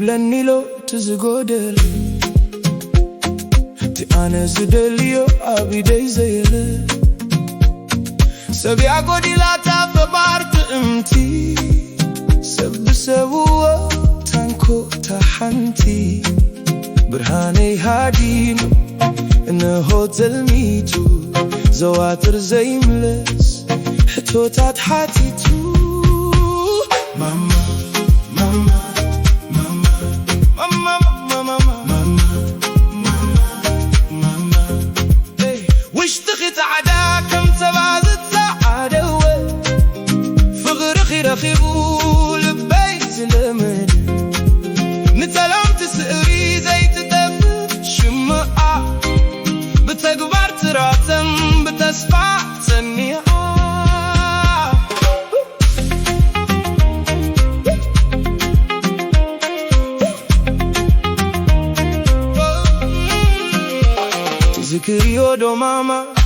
لنيلو تزغودل تي أنا زدليو أبي داي زيل سبي أقودي لا تفبارت أمتي سب سبوا تانكو تحنتي برهاني هادين إنه تلميتو زواتر زي ملس حتوتات حاتيتو ماما ماما واشتخت عداكم تبازت سعادة فغرخي رخيبو لبيت الأمل نتلام تسقري زي تدفت شمعة بتكبر تراتم بتسفع تنيعة تذكري يودو ماما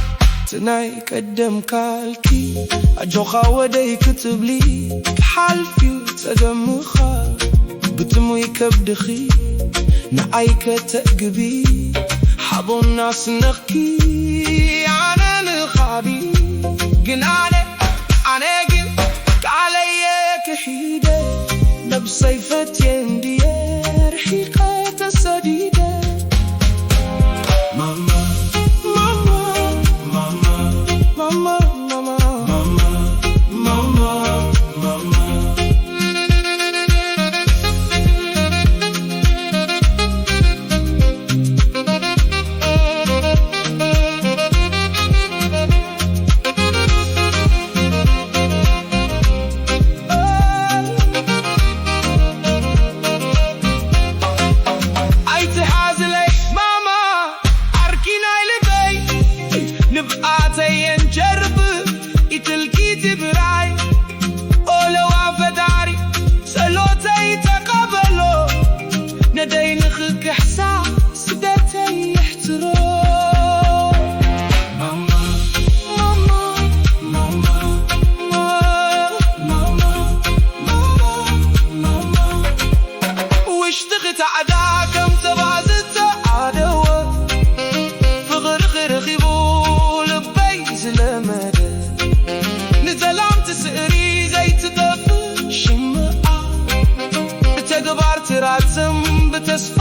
تناي قدم كالكي أجوخا ودي كتبلي حالفي وتدمخا بتمو يكبدخي نعيك تقبي حبو الناس نخكي عنا نخابي قناني أنا قلت علي كحيدة نبصيفة يندي رحيقة سديدة ماما ندي نخك إحساس دتي احترام ماما ماما ماما ماما ماما واشتغت عداكم تبازت عدوة فغرخ رخيبو لبيت المدى نتلام تسقري زي تدفن شمعة بتكبر تراتم بتسفى